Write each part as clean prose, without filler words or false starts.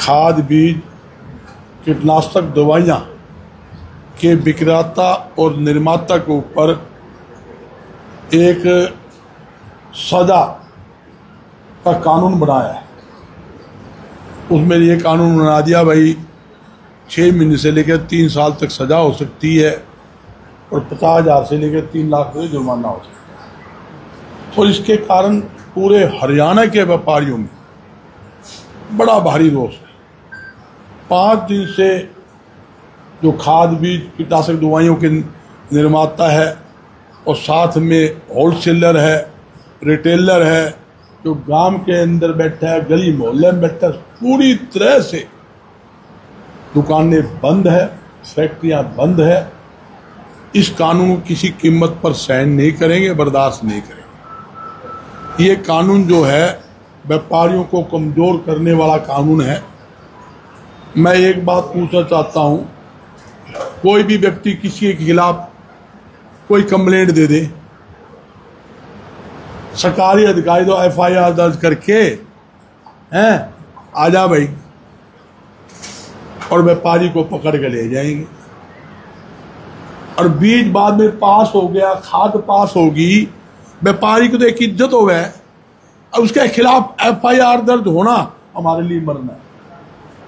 खाद बीज कीटनाशक दवाइयाँ के विक्रेता और निर्माता के ऊपर एक सजा का कानून बनाया है। उसमें ये कानून बना दिया भाई 6 महीने से लेकर 3 साल तक सजा हो सकती है और 50,000 से लेकर 3 लाख रुपये जुर्माना हो सकता है। और इसके कारण पूरे हरियाणा के व्यापारियों में बड़ा भारी रोष है। 5 दिन से जो खाद बीज कीटनाशक दवाइयों के निर्माता है और साथ में होलसेलर है, रिटेलर है, जो गांव के अंदर बैठा है, गली मोहल्ले में बैठा है, पूरी तरह से दुकानें बंद है, फैक्ट्रियां बंद है। इस कानून को किसी कीमत पर सहन नहीं करेंगे, बर्दाश्त नहीं करेंगे। ये कानून जो है व्यापारियों को कमजोर करने वाला कानून है। मैं एक बात पूछना चाहता हूं, कोई भी व्यक्ति किसी के खिलाफ कोई कंप्लेंट दे दे, सरकारी अधिकारी तो FIR दर्ज करके हैं आ जा भाई, और व्यापारी को पकड़ के ले जाएंगे। और बीज बाद में पास हो गया, खाद पास होगी, व्यापारी को तो एक इज्जत हो गया, और उसके खिलाफ FIR दर्ज होना हमारे लिए मरना है।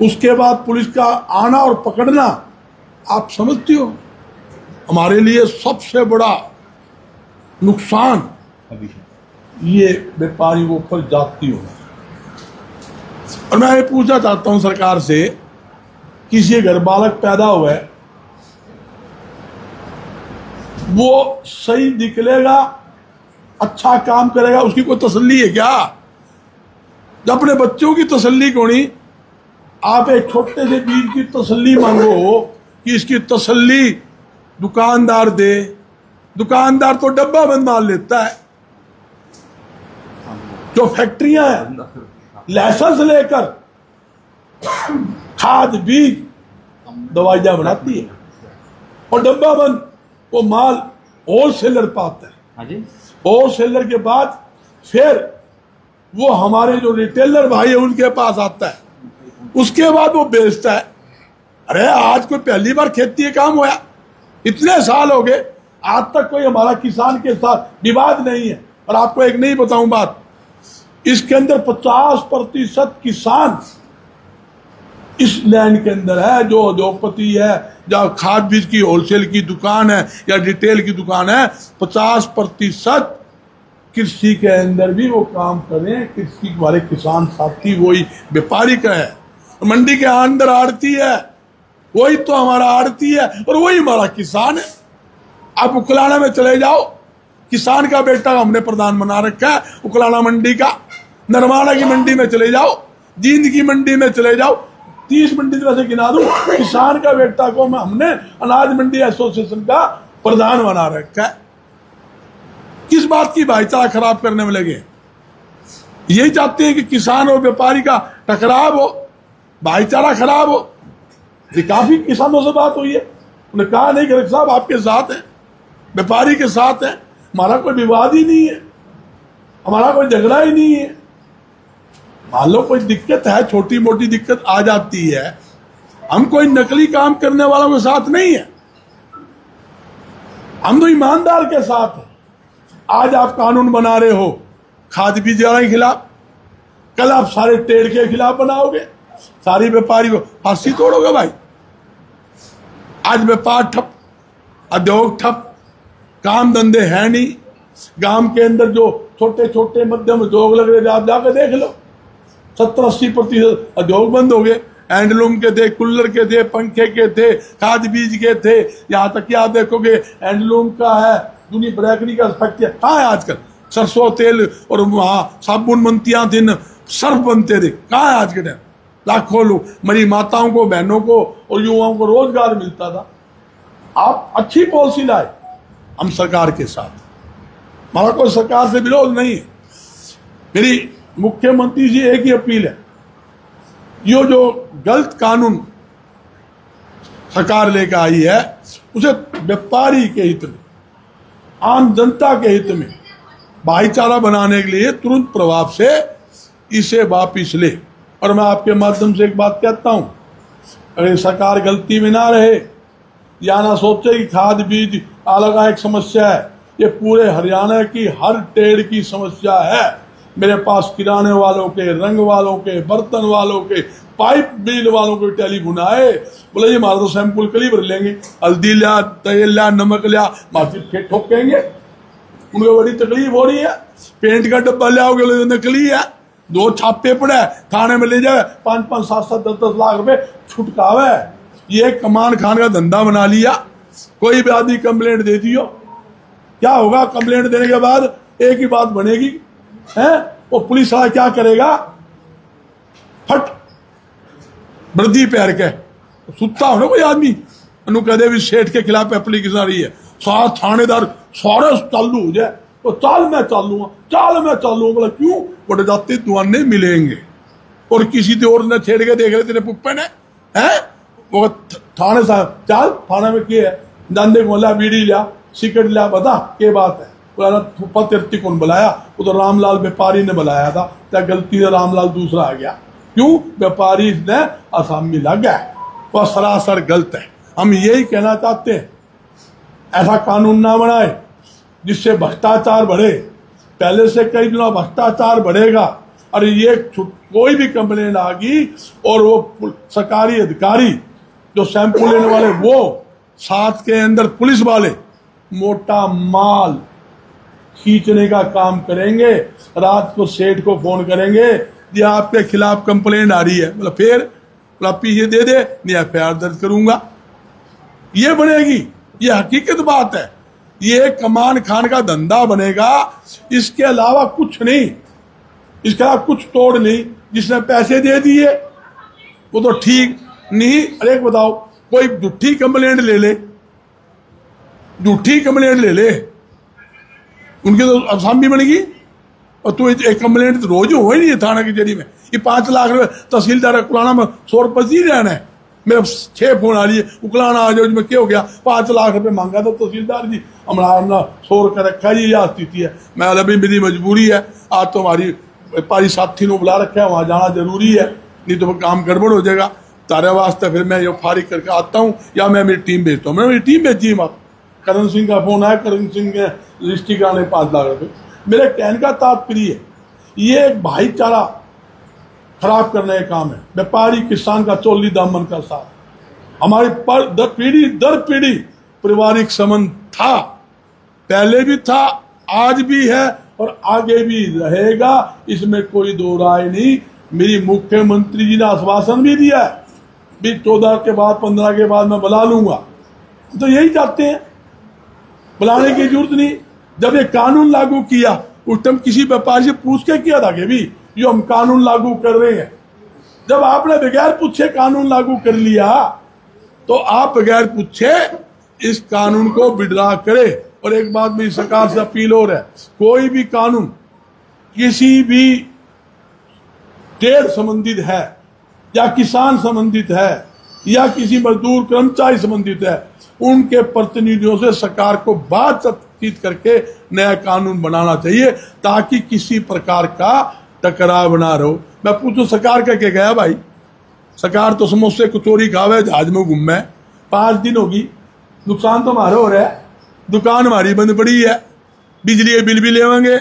उसके बाद पुलिस का आना और पकड़ना, आप समझते हो हमारे लिए सबसे बड़ा नुकसान अभी ये व्यापारियों के ऊपर जाती होगा। और मैं ये पूछना चाहता हूं सरकार से, किसी घर बालक पैदा हुआ है, वो सही निकलेगा, अच्छा काम करेगा, उसकी कोई तसल्ली है क्या? जब अपने बच्चों की तसल्ली को नहीं, आप एक छोटे से बीज की तसल्ली मांगो कि इसकी तसल्ली दुकानदार दे। दुकानदार तो डब्बा बंद मार लेता है। जो फैक्ट्रियां हैं लाइसेंस लेकर खाद बीज दवाइयां बनाती है और डब्बा बंद वो माल होलसेलर पाता है। होलसेलर के बाद फिर वो हमारे जो रिटेलर भाई है उनके पास आता है, उसके बाद वो बेचता है। अरे आज कोई पहली बार खेती का काम हुआ, इतने साल हो गए, आज तक कोई हमारा किसान के साथ विवाद नहीं है। और आपको एक नहीं बताऊं बात, इसके अंदर 50% किसान इस लैंड के अंदर है, जो उद्योगपति है, जो खाद बीज की होलसेल की दुकान है या रिटेल की दुकान है, 50% कृषि के अंदर भी वो काम करें। कृषि वाले किसान साथी वही व्यापारी का है, मंडी के अंदर आड़ती है, वही तो हमारा आड़ती है और वही हमारा किसान है। आप उकलाना में चले जाओ, किसान का बेटा हमने प्रधान बना रखा है उकलाना मंडी का। नरवाना की मंडी में चले जाओ, जींद की मंडी में चले जाओ, 30 मंडी से गिना दूं, किसान का बेटा को हमने अनाज मंडी एसोसिएशन का प्रधान बना रखा है। किस बात की भाईचारा खराब करने में लगे? यही चाहते हैं कि किसान और व्यापारी का टकराव हो, भाईचारा खराब हो। ये काफी किसानों से बात हुई है, उन्होंने कहा नहीं कि साहब आपके साथ है, व्यापारी के साथ है, हमारा कोई विवाद ही नहीं है, हमारा कोई झगड़ा ही नहीं है। मान लो कोई दिक्कत है, छोटी मोटी दिक्कत आ जाती है, हम कोई नकली काम करने वालों के साथ नहीं है, हम तो ईमानदार के साथ है। आज आप कानून बना रहे हो खाद बीज के खिलाफ, कल आप सारे ट्रेड के खिलाफ बनाओगे, सारी व्यापारी को फांसी तोड़ोगे भाई। आज व्यापार ठप, उद्योग ठप, काम धंधे है नहीं। गांव के अंदर जो छोटे छोटे मध्यम उद्योग लग रहे, आप जाकर देख लो, 70-80% उद्योग बंद हो गए। हैंडलूम के थे, कूलर के थे, पंखे के थे, खाद बीज के थे, यहाँ तक कि आप देखोगे हैंडलूम का है, दुनिया ब्रेकरी का फैक्ट्री कहाँ है आजकल? सरसों तेल और वहाँ साबुन बनतियाँ थी, सर्फ बनते थे, कहाँ है आज के टाइम? लाखों लोग, मेरी माताओं को, बहनों को और युवाओं को रोजगार मिलता था। आप अच्छी पॉलिसी लाए, हम सरकार के साथ, हमारा कोई सरकार से विरोध नहीं है। मेरी मुख्यमंत्री जी एक ही अपील है, ये जो गलत कानून सरकार लेकर आई है उसे व्यापारी के हित में, आम जनता के हित में, भाईचारा बनाने के लिए तुरंत प्रभाव से इसे वापिस ले। और मैं आपके माध्यम से एक बात कहता हूं, अगर सरकार गलती में ना रहे या ना सोचे कि खाद बीज अलग एक समस्या है, ये पूरे हरियाणा की हर ट्रेड की समस्या है। मेरे पास किराने वालों के, रंग वालों के, बर्तन वालों के, पाइप बिल वालों के टेलीफोन आए, बोले जी हमारा तो सैंपल कल ही भर लेंगे, हल्दी लिया, तेल लिया, नमक लिया, मार्केट फिर ठोकेंगे। उनको बड़ी तकलीफ हो रही है। पेंट का डब्बा लियाओगे बोले नकली है, 2 छापे पड़े, थाने में ले जाए 5-5, 7-7, 10-10 लाख रुपए छुटकावे। ये कमान खान का धंधा बना लिया। कोई भी आदमी कंप्लेंट दे दियो, क्या होगा? कंप्लेंट देने के बाद एक ही बात बनेगी है, वो पुलिस वाला क्या करेगा? फट वृद्धि पैर के सुता हो ना कोई आदमी कदे भी सेठ के खिलाफ एप्लीकेशन आ रही है, सारा थानेदार सारे चालू हो जाए, तो चाल मैं चालूंगा, चाल मैं चालूंगा। बोला क्यों? बड़े जाते दुआने मिलेंगे और किसी तो और ने छेड़ के देख रहे तेरे पुप्पे ने है, वो थाने साहब चाल थाने में क्या है, दांदे को बोला बीड़ी लिया, सिगरेट लिया, बता क्या बात है? बोला पति कौन बुलाया? वो तो रामलाल व्यापारी ने बुलाया था, क्या गलती से रामलाल दूसरा आ गया? क्यों? व्यापारी ने आसामी लग गया, वह सरासर गलत है। हम यही कहना चाहते हैं, ऐसा कानून ना बनाए जिससे भ्रष्टाचार बढ़े। पहले से कई दिनों भ्रष्टाचार बढ़ेगा। और ये कोई भी कंप्लेंट आ गई और वो सरकारी अधिकारी जो सैंपल लेने वाले, वो साथ के अंदर पुलिस वाले मोटा माल खींचने का काम करेंगे। रात को सेठ को फोन करेंगे, ये आपके खिलाफ कंप्लेंट आ रही है, मतलब फिर पीछे दे दे, नहीं एफआईआर दर्ज करूंगा। ये बनेगी, ये हकीकत बात है। ये कमान खान का धंधा बनेगा, इसके अलावा कुछ नहीं, इसके अलावा कुछ तोड़ नहीं। जिसने पैसे दे दिए वो तो ठीक नहीं। अरे बताओ, कोई झूठी कंप्लेंट ले ले, झूठी कंप्लेंट ले ले, उनकी तो आसामी बनेगी। और तू एक कंप्लेंट तो रोज हो ही नहीं है थाना की जड़ी में। ये 5 लाख रुपए तहसीलदार उकलाना में 100 रुपये जी रहना है। मेरे 6 फोन आ रही है, उकलाना आ जाओ, में क्या हो गया? 5 लाख रुपए मांगा था तहसीलदार जी, हमारा 100 रुपये रखा जी, यह स्थिति है। मैं अभी मेरी मजबूरी है, आज तो हमारी व्यापारी साथी ने बुला रखा है, वहाँ जाना जरूरी है, नहीं तो काम गड़बड़ हो जाएगा। तारे वास्ते फिर मैं ये फारिग करके आता हूँ, या मैं मेरी टीम भेजता हूँ। मैंने मेरी टीम भेजी मत। करण सिंह का फोन आया, करण सिंह के रजिस्ट्री कराने 5 लाख रुपए। मेरे कहने का तात्पर्य ये एक भाईचारा खराब करने का काम है। व्यापारी किसान का चोली दामन का साथ। हमारी पीढ़ी दर पीढ़ी पारिवारिक संबंध था, पहले भी था, आज भी है और आगे भी रहेगा, इसमें कोई दो राय नहीं। मेरी मुख्यमंत्री जी ने आश्वासन भी दिया है भी 14 के बाद 15 के बाद मैं बुला लूंगा। तो यही चाहते हैं, बुलाने की जरूरत नहीं। जब ये कानून लागू किया उस टाइम किसी व्यापारी से पूछ के किया था कि भी जो हम कानून लागू कर रहे हैं। जब आपने बगैर पूछे कानून लागू कर लिया तो आप बगैर पूछे इस कानून को विड्रॉ करे। और एक बात मेरी सरकार से अपील हो रहा है, कोई भी कानून किसी भी ट्रेड संबंधित है या किसान संबंधित है या किसी मजदूर कर्मचारी संबंधित है, उनके प्रतिनिधियों से सरकार को बातचीत करके नया कानून बनाना चाहिए ताकि किसी प्रकार का टकराव ना रहो। मैं पूछूं सरकार का क्या गया भाई? सरकार तो समोसे कचौरी खावे, जहाज में घूमे, 5 दिन होगी, नुकसान तो हमारा हो रहा है। दुकान हमारी बंद पड़ी है, बिजली के बिल भी लेंगे,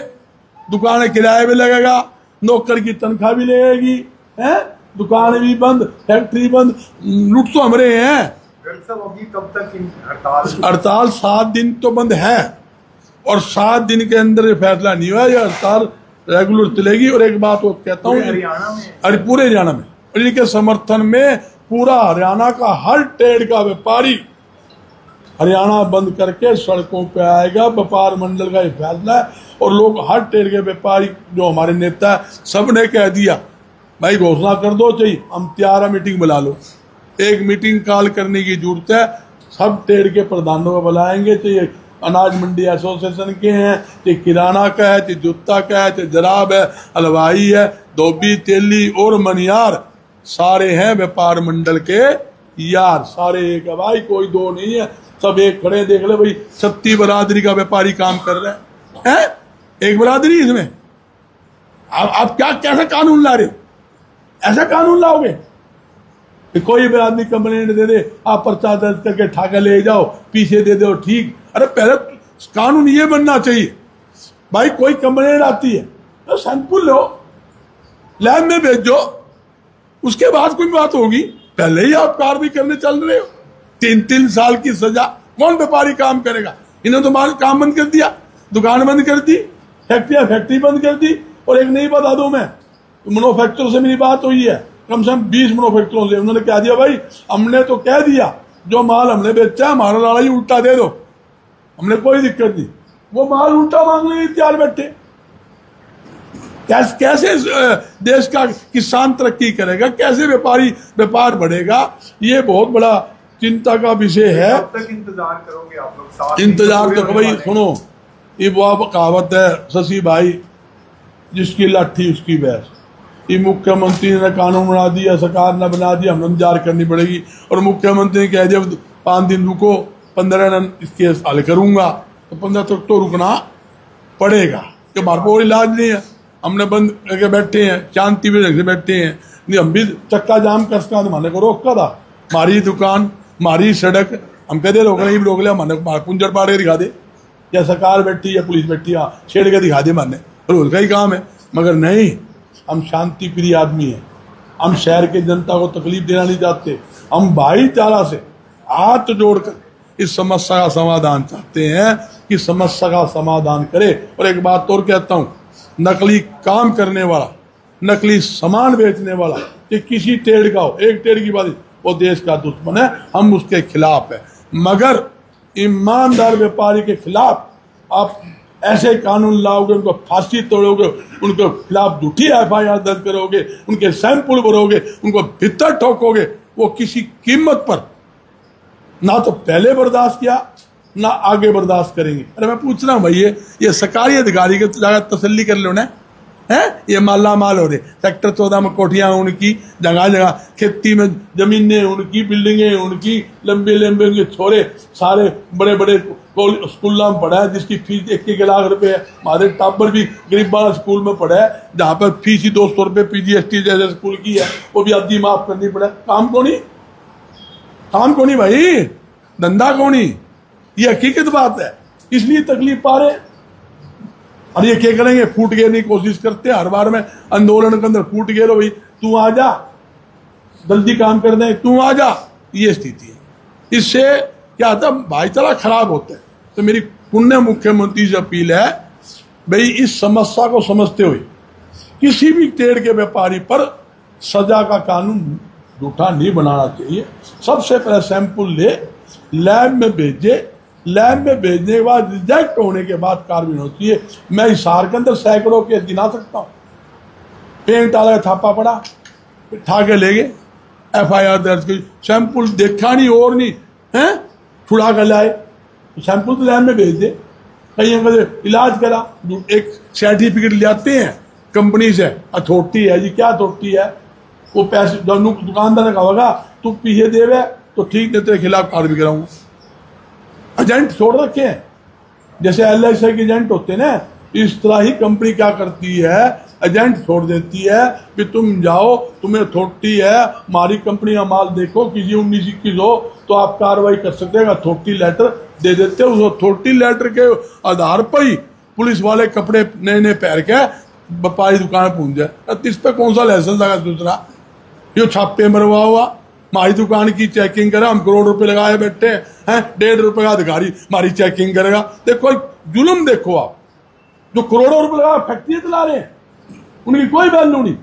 दुकान किराया भी लगेगा, नौकर की तनख्वाह भी लगेगी, है दुकान भी बंद, फैक्ट्री बंद, लूट तो हमारे हैं। होगी कब तक हड़ताल? 7 दिन तो बंद है और 7 दिन के अंदर ये फैसला नहीं हुआ, ये हड़ताल रेगुलर चलेगी। और एक बात वो कहता हूँ, अरे पूरे हरियाणा में, और इनके समर्थन में पूरा हरियाणा का हर ट्रेड का व्यापारी हरियाणा बंद करके सड़कों पे आएगा। व्यापार मंडल का ये फैसला है और लोग हर ट्रेड के व्यापारी जो हमारे नेता है सब ने कह दिया भाई घोषणा कर दो, चाहिए हम तैयार है, मीटिंग बुला लो। एक मीटिंग कॉल करने की जरूरत है, सब ट्रेड के प्रधानों को बुलाएंगे, चाहिए अनाज मंडी एसोसिएशन के हैं, चाहे किराना का है, चाहे जूता का है, चाहे जराब है, हलवाई है, धोबी, तेली और मनियार, सारे हैं व्यापार मंडल के यार, सारे एक है भाई, कोई दो नहीं है, सब एक खड़े। देख ले भाई, 36 बरादरी का व्यापारी काम कर रहे हैं, एक बरादरी इसमें। आप क्या कैसा कानून ला रहे? ऐसा कानून लाओगे कि कोई भी आदमी कंप्लेंट दे दे, आप पर्चा दर्ज करके ठाके ले जाओ, पीछे दे दो, ठीक। अरे पहले कानून ये बनना चाहिए भाई, कोई कंप्लेंट आती है तो सैंपल लो, लैब में भेजो, उसके बाद कोई बात होगी। पहले ही आप कार्रवाई करने चल रहे हो। 3 साल की सजा, कौन व्यापारी काम करेगा? इन्होंने तो काम बंद कर दिया, दुकान बंद कर दी, फैक्ट्री बंद कर दी। और एक नहीं बता दूं मैं, मैन्युफैक्चर से मेरी बात हुई है, कम से कम 20 मैन्युफैक्चरों से। उन्होंने क्या दिया भाई, हमने तो कह दिया जो माल हमने बेचा हमारा लाड़ा ही उल्टा दे दो, हमने कोई दिक्कत नहीं। वो माल उल्टा मांगने लिए तैयार बैठे। कैसे देश का किसान तरक्की करेगा, कैसे व्यापार बढ़ेगा, ये बहुत बड़ा चिंता का विषय है। कब तक इंतजार करोगे आप लोग? इंतजार तो भाई सुनो, ये वो कहावत है शशि भाई, जिसकी लाठी उसकी भैंस। ये मुख्यमंत्री ने कानून बना दिया, सरकार ने बना दिया, हमें इंतजार करनी पड़ेगी। और मुख्यमंत्री ने कह दिया 5 दिन रुको, 15 दिन इसके हल करूंगा, तो 15 तक तो रुकना पड़ेगा कि हमारे को इलाज नहीं है। हमने बंद करके बैठे हैं, शांति में बैठे हैं, नहीं हम भी चक्का जाम कर सकते, हमारे को रोका था, हमारी दुकान, हमारी सड़क, हम कहते रोक नहीं रोक लिया, हमारे कुंजर पाड़ के दिखा दे, या सरकार बैठी या पुलिस बैठी, हाँ छेड़ के दिखा दे, माने रोज का ही काम है। मगर नहीं, हम शांति प्रिय आदमी हैं, हम शहर के जनता को तकलीफ देना नहीं चाहते। हम भाईचारा से हाथ जोड़कर इस समस्या का समाधान चाहते हैं कि समस्या का समाधान करे। और एक बात और कहता हूँ, नकली काम करने वाला, नकली सामान बेचने वाला, कि किसी टेढ़ का हो, एक टेढ़ की बात, वो देश का दुश्मन है, हम उसके खिलाफ है। मगर ईमानदार व्यापारी के खिलाफ आप ऐसे कानून लाओगे, उनको फांसी तोड़ोगे, उनके खिलाफ झूठी FIR दर्ज करोगे, उनके सैंपल भरोगे, उनको भीतर ठोकोगे, वो किसी कीमत पर ना तो पहले बर्दाश्त किया ना आगे बर्दाश्त करेंगे। अरे मैं पूछ रहा हूँ भाई, ये सरकारी अधिकारी के जगह तसल्ली कर लो ना, है ये माला माल हो रहे। सेक्टर 14 में कोठियां उनकी, जगह जगह खेती में जमीनें उनकी, बिल्डिंगें उनकी, लंबे लंबे उनके छोरे सारे बड़े बड़े स्कूल में पढ़ा है, जिसकी फीस 1 लाख रुपए है। हमारे टाबर भी गरीब वाला स्कूल में पढ़ा है, जहाँ पर फीस ही 200 रुपये PGST जैसे स्कूल की है, वो भी आधी माफ करनी पड़े। काम कौन भाई, धंधा कौन? ये हकीकत बात है, इसलिए तकलीफ पा रहे। और ये क्या करेंगे, फूट गिरने की कोशिश करते हैं हर बार में आंदोलन के अंदर, फूट गिरो भाई, तू आ जा, जल्दी काम कर दे, तू आ जा, ये स्थिति है। इससे क्या होता है, भाईचारा खराब होता है। तो मेरी पुण्य मुख्यमंत्री से अपील है भाई, इस समस्या को समझते हुए किसी भी टेढ़ के व्यापारी पर सजा का कानून झूठा नहीं बनाना चाहिए। सबसे पहले सैंपल ले, लैब में भेजे, लैब में भेजने के बाद रिजेक्ट होने के बाद कार्रवाई होती है। मैं हिसार के अंदर सैकड़ों केस गिना सकता हूँ, पेंट वाला थापा पड़ा, ठाके ले गए, FIR दर्ज की, सैंपल देखा नहीं और नहीं है, छुड़ा कर लाए, सैंपल तो लैब में भेज दे, कहीं इलाज करा, एक सर्टिफिकेट ले आते हैं कंपनी से, अथॉरिटी है जी, क्या अथॉरिटी है, वो पैसे दुकानदार ने कहा होगा तू पीछे देवे तो ठीक, नहीं तेरे खिलाफ कार्रवाई कराऊंगा। एजेंट छोड़ रखे हैं, जैसे LIC के एजेंट होते हैं ना, इस तरह ही कंपनी क्या करती है, एजेंट छोड़ देती है कि तुम जाओ, तुम्हें अथॉरिटी है, हमारी कंपनी का माल देखो, किसी 19-21 हो तो आप कार्रवाई कर सकते हैं। अथॉरिटी लेटर दे देते हैं, उस अथॉरिटी लेटर के आधार पर ही पुलिस वाले कपड़े नए नए पहन के व्यापारी दुकान पहुंच जाए। इस पे कौन सा लाइसेंस लगा? दूसरा यो छापे मरवा हुआ, हमारी दुकान की चेकिंग करे, हम करोड़ रुपए लगाए बैठे हैं, 1.5 रुपए का अधिकारी हमारी चेकिंग करेगा। देखो जुल्म देखो आप, जो करोड़ों रुपए लगा फैक्ट्री चला रहे हैं, उनकी कोई वैल्यू नहीं।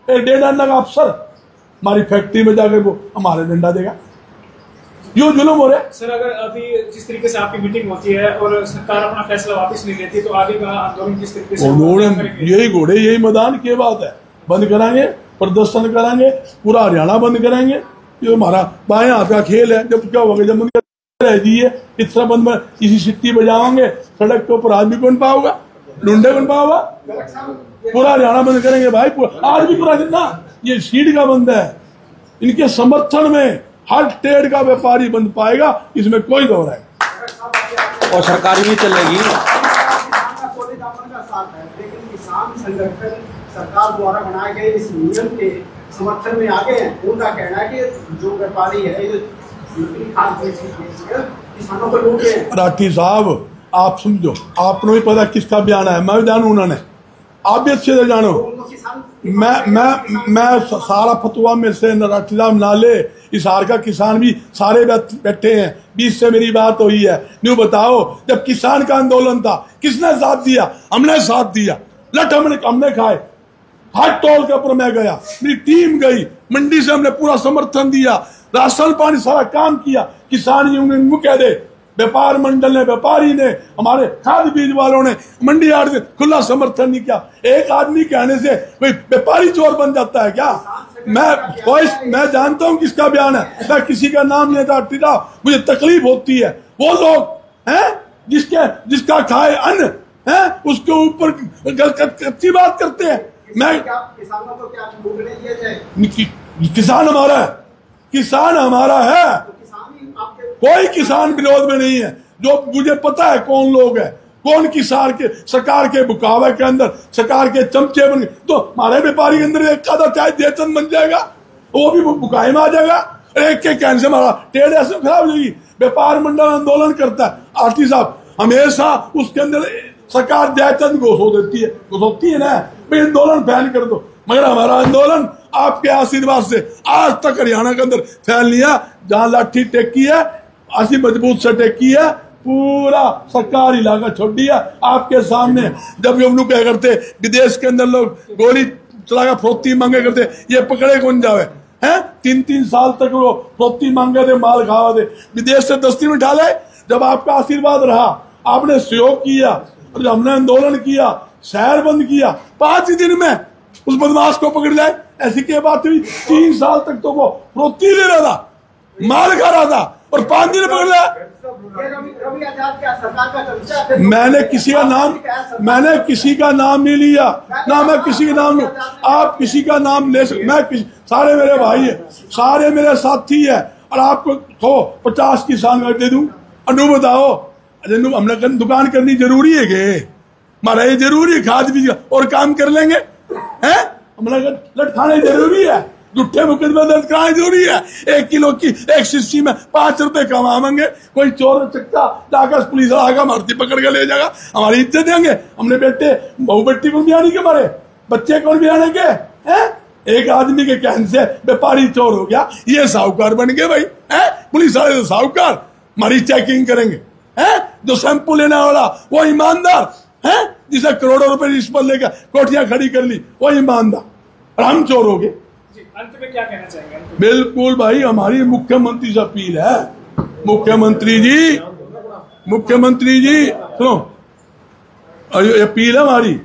1.5 लाख का अफसर हमारी फैक्ट्री में जाकर वो हमारे डंडा देगा, यो जुल्म हो रहा है। सर, अगर अभी जिस तरीके से आपकी मीटिंग होती है और सरकार अपना फैसला वापस नहीं लेती, तो आगे का आंदोलन किस तरीके से? यही घोड़े यही मैदान की बात है, बंद कराएंगे, प्रदर्शन कराएंगे, पूरा हरियाणा बंद करेंगे। ये हमारा बाएं हाथ का खेल है। जब क्या होगा, जब बंद रह जाइए, इस तरह बंद किसी सिट्टी बजाओगे, सड़क के ऊपर आदमी कौन पाओगा, ढूंढे कौन पाओगा? पूरा हरियाणा बंद करेंगे भाई, आज भी पूरा दिन ना, ये सीट का बंद है। इनके समर्थन में हर टेढ़ का व्यापारी बंद पाएगा, इसमें कोई दो है। और सरकार भी चलेगी। लेकिन किसान संगठन सरकार द्वारा बनाए गए इस नियम के समर्थन में आ गए हैं, उनका कहना है कि जो व्यापारी है किसानों को लूट रहे हैं। राठी साहब आप समझो, आपने भी पता किसका बयान है, मैं भी जानू, उन्होंने आप भी अच्छे से जानो। मैं सारा फतवा में से राठी साहब नाले हिसार का किसान भी सारे बैठे हैं, 20 से मेरी बात हुई है। न्यू बताओ, जब किसान का आंदोलन था किसने साथ दिया? हमने साथ दिया। लट हमने खाए, हाथ तोल के ऊपर मैं गया, मेरी टीम गई, मंडी से हमने पूरा समर्थन दिया, राशन पानी सारा काम किया। किसान यूनियन कह दे, व्यापार मंडल ने, व्यापारी ने, हमारे खाद बीज वालों ने, मंडी यार्ड ने खुला समर्थन नहीं किया। एक आदमी कहने से कोई व्यापारी चोर बन जाता है क्या? मैं जानता हूं किसका बयान है, मैं किसी का नाम नहीं लेता, मुझे तकलीफ होती है। वो लोग हैं जिसका खाए अन्न है उसके ऊपर कच्ची बात करते हैं। मैं किसानों को क्या लूट नहीं दिया जाए? किसान हमारा है, किसान हमारा है, कोई किसान विरोध में नहीं है। जो मुझे पता है कौन लोग हैं, कौन किसान के सरकार के बुकावे के अंदर सरकार के चमचे बन, तो हमारे व्यापारी के अंदर एक आधा चाहे जयचंद बन जाएगा, वो भी बुकाए में आ जाएगा। एक के कहने से हमारा ट्रेड ऐसे खराब हो जाएगी। व्यापार मंडल आंदोलन करता है, आरती साहब हमेशा उसके अंदर सरकार जयचंद घोषोती है ना, भाई आंदोलन फैल कर दो। मगर हमारा आंदोलन आपके आशीर्वाद से आज तक हरियाणा के अंदर फैल लिया। जहां लाठी टेकी है, ऐसी मजबूत से टेकी है, पूरा सरकार इलाका छोड़ दिया आपके सामने। जब हम लोग क्या करते, विदेश के अंदर लोग गोली चला फरोख्ती मांगे करते, ये पकड़े कौन जावे हैं? 3-3 साल तक वो फरोख्ती मांगे थे, माल खावा थे, विदेश से दस्ती में डाले। जब आपका आशीर्वाद रहा, आपने सहयोग किया, और जब हमने आंदोलन किया, शहर बंद किया, 5 दिन में उस बदमाश को पकड़ जाए, ऐसी क्या बात हुई? 3 साल तक तो वो फरोख्ती ले रहा था, माल खा रहा था, और 5 दिन पकड़ लिया। मैंने किसी का नाम नहीं लिया, ना मैं किसी का नाम लूं। आप किसी का नाम ले सकते, मैं सारे मेरे भाई है, सारे मेरे साथी है, और आपको 50 किसान दे दूं। अनु बताओ, हमने दुकान करनी जरूरी है कि हमारा ये जरूरी है? खाद बीज और काम कर लेंगे हैं? हमने लटकाने जरूरी है, झूठे मुकदमे दर्ज कराने जरूरी है? 1 किलो की एक शीशी में 5 रुपए कमाएंगे, कोई चोर चक्का जाकर पुलिस आगा मारती पकड़ के ले जाएगा, हमारी इज्जत देंगे? हमने बेटे बहु बेटी को बिहानी के हमारे बच्चे कौन बिहाने के हैं? एक आदमी के कहने से व्यापारी चोर हो गया, ये साहूकार बन गए भाई है? पुलिस वाले तो साहूकार, हमारी चेकिंग करेंगे है? जो सैंपल लेने वाला वो ईमानदार है, जिसे करोड़ों रुपए रिश्वत लेकर कोठियां खड़ी कर ली, वो ईमानदार, और हम चोर हो गए। अंत में क्या कहना चाहेंगे? बिल्कुल भाई, हमारी मुख्यमंत्री से अपील है, मुख्यमंत्री जी सुनो, अपील है हमारी,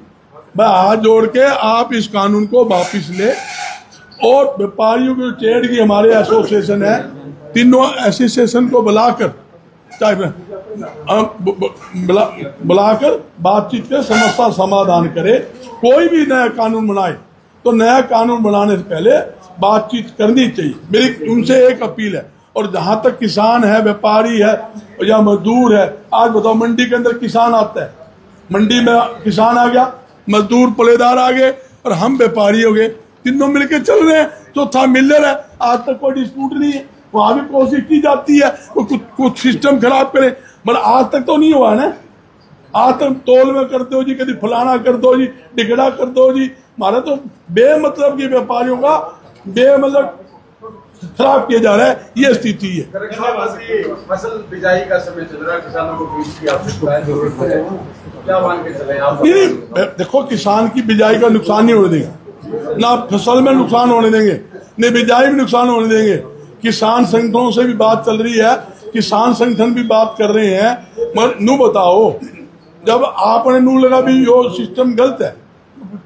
मैं हाथ जोड़ के आप इस कानून को वापिस ले, और व्यापारियों की ट्रेड की हमारे एसोसिएशन है, तीनों एसोसिएशन को बुलाकर बातचीत कर समस्या समाधान करे। कोई भी नया कानून बनाए तो नया कानून बनाने से पहले बातचीत करनी चाहिए, मेरी उनसे एक अपील है। और जहां तक किसान है, व्यापारी है या मजदूर है, आज बताओ मंडी के अंदर किसान आता है, मंडी में किसान आ गया, मजदूर पलेदार आ गए, और हम व्यापारी हो गए, तीनों मिलकर चल रहे हैं, चौथा मिलर है। आज तक कोई डिस्प्यूट नहीं है, वहां भी कोशिश की जाती है कुछ सिस्टम खराब करे, मगर आज तक तो नहीं हुआ ना। आज तक तोल में कर दो जी, कभी फलाना कर दो जी, टिकड़ा कर दो जी, हमारा तो बेमतलब की व्यापारियों का बेमतलब खराब किया जा रहा है, ये स्थिति है। फसल बिजाई का समय चल रहा है, किसानों को बीज की आवश्यकता है, जरूरत है, क्या मान के चले आप? नहीं, देखो किसान की बिजाई का नुकसान नहीं होने देंगे, ना फसल में नुकसान होने देंगे, न बिजाई में नुकसान होने देंगे। किसान संगठनों से भी बात चल रही है, किसान संगठन भी बात कर रहे हैं, मगर नू बताओ, जब आपने नू लगा भी यो सिस्टम गलत है,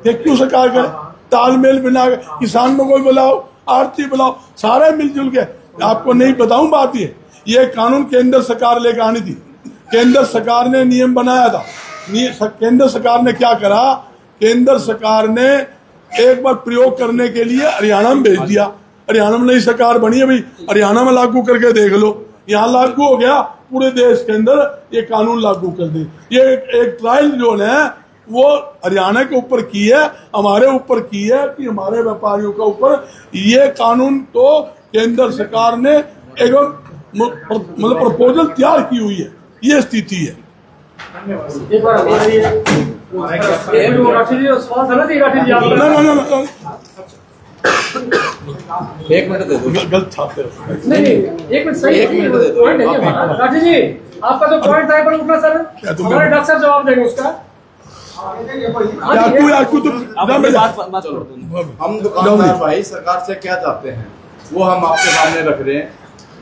क्यों सरकार करे? तालमेल बिना किसान में कोई बुलाओ, आरती बुलाओ, सारे मिलजुल के। आपको नहीं बताऊं बात, ये कानून केंद्र सरकार लेकर आनी थी, केंद्र सरकार ने नियम बनाया था। केंद्र सरकार ने क्या करा, केंद्र सरकार ने एक बार प्रयोग करने के लिए हरियाणा में भेज दिया, हरियाणा में नई सरकार बनी है भाई, हरियाणा में लागू करके देख लो, यहाँ लागू हो गया, पूरे देश के अंदर ये कानून लागू कर दे। ये एक ट्रायल जो है वो हरियाणा के ऊपर की है, हमारे ऊपर की है कि हमारे व्यापारियों के ऊपर ये कानून तो केंद्र सरकार ने एक मतलब प्रपोजल तैयार की हुई है, ये स्थिति है। एक मिनट दे दो, गलत छापते नहीं एक मिनट सही पॉइंट है राठी जी, आपका जो पॉइंट था पर उठना सर, हमारे डॉक्टर साहब जवाब देंगे उसका। हम दुकानदार भाई सरकार से क्या चाहते हैं वो हम आपके सामने रख रहे हैं।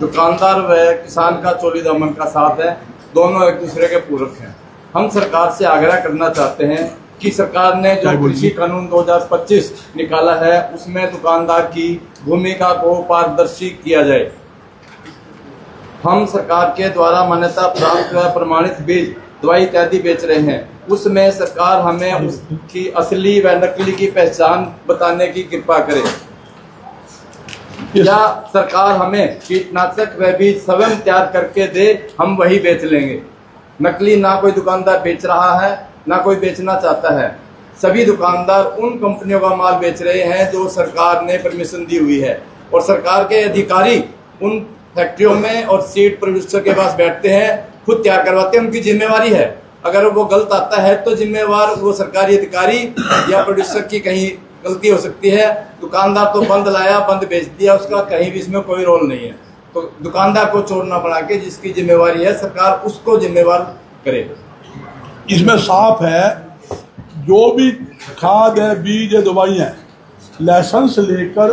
दुकानदार व किसान का चोली दामन का साथ है, दोनों एक दूसरे के पूरक हैं। हम सरकार से आग्रह करना चाहते हैं कि सरकार ने जो कृषि कानून 2025 निकाला है उसमें दुकानदार की भूमिका को पारदर्शी किया जाए। हम सरकार के द्वारा मान्यता प्राप्त व प्रमाणित बीज, दवाई इत्यादि बेच रहे हैं, उसमें सरकार हमें उसकी असली व नकली की पहचान बताने की कृपा करे। या सरकार हमें कीटनाशक व बीज स्वयं तैयार करके दे, हम वही बेच लेंगे। नकली ना कोई दुकानदार बेच रहा है, ना कोई बेचना चाहता है। सभी दुकानदार उन कंपनियों का माल बेच रहे हैं जो सरकार ने परमिशन दी हुई है, और सरकार के अधिकारी उन फैक्ट्रियों में और सीड प्रोड्यूसर के पास बैठते हैं, खुद तैयार करवाते हैं, उनकी जिम्मेवारी है। अगर वो गलत आता है तो जिम्मेवार वो सरकारी अधिकारी या प्रोड्यूसर की कहीं गलती हो सकती है। दुकानदार तो बंद लाया, बंद बेच दिया, उसका कहीं भी इसमें कोई रोल नहीं है। तो दुकानदार को चोर ना बना के जिसकी जिम्मेवारी है सरकार उसको जिम्मेवार करे। इसमें साफ है, जो भी खाद है, बीज है, दवाई है, लाइसेंस लेकर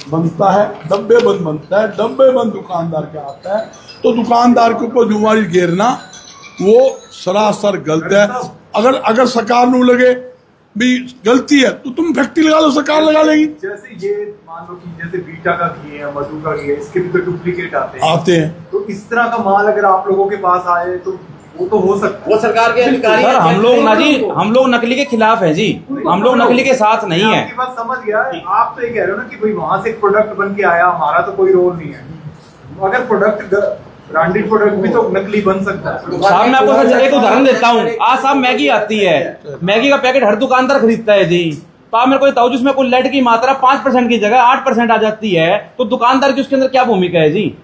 बनता है, डब्बे बंद बनता है, डब्बे बंद दुकानदार के आता है। तो दुकानदार के ऊपर जिम्मेवारी घेरना वो सरासर गलत है। अगर सरकार नू लगे भी गलती है तो तुम फैक्ट्री लगा लो, सरकार लगा लेगी। जैसे ये मान लो कि जैसे बीटा का घी है, मधु का घी है, इसके भी तो डुप्लीकेट आते हैं। तो इस तरह का माल अगर आप लोगों के पास आए तो वो तो हो सकता है, वो सरकार के अधिकारी। सर हम लोग ना जी, हम लोग नकली के खिलाफ है जी, हम लोग नकली के साथ नहीं है। आपकी बात समझ गया। आप तो ये कह रहे हो ना कि भाई वहां से एक प्रोडक्ट बन के आया, हमारा तो कोई रोल नहीं है। अगर प्रोडक्ट ब्रांडेड प्रोडक्ट भी तो नकली बन सकता है। साहब मैं आपको सर एक उदाहरण देता हूँ। आज साहब मैगी आती है, मैगी का पैकेट हर दुकानदार खरीदता है जी। तो आप मेरे को बताओ जिसमें कोई लेड की मात्रा 5% की जगह 8% आ जाती है, तो दुकानदार की उसके अंदर क्या भूमिका है जी?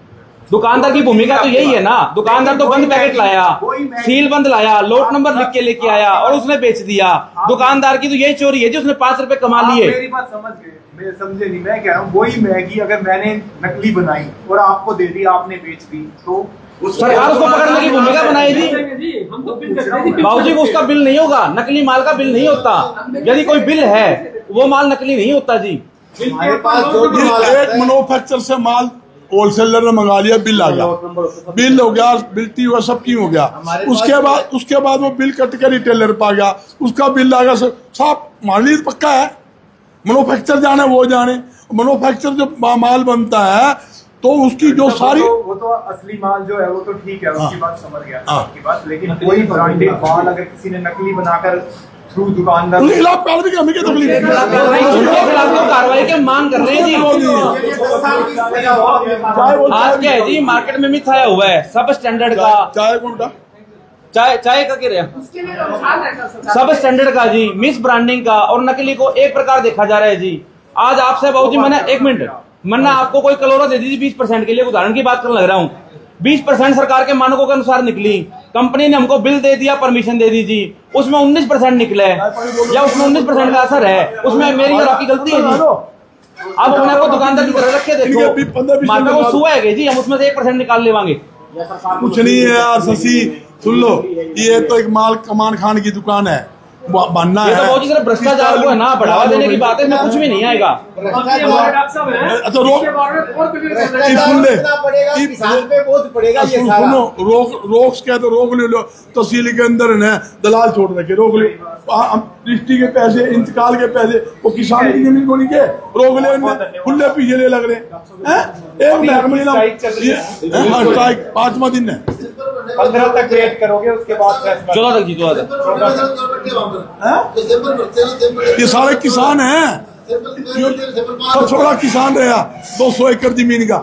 दुकानदार की भूमिका तो यही है ना। दुकानदार तो बंद पैकेट लाया, सील बंद लाया, लोट नंबर लिख के लेके आया और उसने बेच दिया। दुकानदार की तो यही चोरी है जी, उसने 5 रुपए कमा लिए। मेरी बात समझ गए, मैं समझे नहीं। मैं कह रहा हूँ वही मैगी अगर मैंने नकली बनाई और आपको दे दी, आपने बेच दी, तो सरकार उसको पकड़ने की भूमिका बनाई जी। बाबूजी को उसका बिल नहीं होगा, नकली माल का बिल नहीं होता। यदि कोई बिल है वो माल नकली नहीं होता जी। एक मैन्युफैक्चर से माल होलसेलर ने मंगा लिया, बिल आ गया, बिल हो गया, बिल्टी हुआ, सब की हो गया। उसके बाद वो बिल कट के रिटेलर पा गया, उसका बिल आ गया। सब माल पक्का है, मैन्युफैक्चर जाने वो जाने। मैन्युफैक्चर जो माल बनता है तो उसकी जो सारी वो तो असली माल जो है वो तो ठीक है, उसकी बात समझ गया आपकी बात। लेकिन कोई ब्रांडेड माल अगर किसी ने नकली बनाकर थ्रू दुकानदार उनके खिलाफ कार्रवाई करने की तकलीफ है, कार्रवाई की मांग कर रहे हैं जी। आज क्या है जी, मार्केट में मिथाया हुआ है सब स्टैंडर्ड का। चाय कौन का, चाय का क्या सब स्टैंडर्ड का जी, मिस ब्रांडिंग का और नकली को एक प्रकार देखा जा रहा है जी। आज आपसे बाबूजी मैंने 1 मिनट मन्ना आपको कोई कलोरा दे दीजिए 20% के लिए, उदाहरण की बात करने लग रहा हूँ। 20% सरकार के मानकों के अनुसार निकली, कंपनी ने हमको बिल दे दिया, परमिशन दे दी जी, उसमें 19% निकले या उसमें 19% का असर है, उसमें मेरी और आपकी गलती है जी। अब अपने को दुकानदार की तरह रखे देखो, मार्केट को सुआ है जी, हम उसमें से 1% निकाल लेवांगे। कुछ नहीं है यार शशि, सुन लो, ये तो एक माल कमान खान की दुकान है, बनना है। ये तो बहुत सिर्फ भ्रष्टाचार को है ना बढ़ावा देने की बात है, इसमें कुछ भी नहीं आएगा। अच्छा सुनो, रोक क्या तो रोक ले लो, तहसील के अंदर है दलाल छोड़ रखे, रोक ले। रजिस्ट्री के पैसे, इंतकाल के पैसे, वो किसान की जमीन को नहीं के रोक ले, खुले पीछे ले लग रहे हैं। एक महीना स्ट्राइक, 5वां दिन है, 15 तक वेट करोगे, उसके बाद 14 तक जी, 14 ये सारे किसान हैं, सबसे बड़ा किसान रहा 200 एकड़ जमीन का।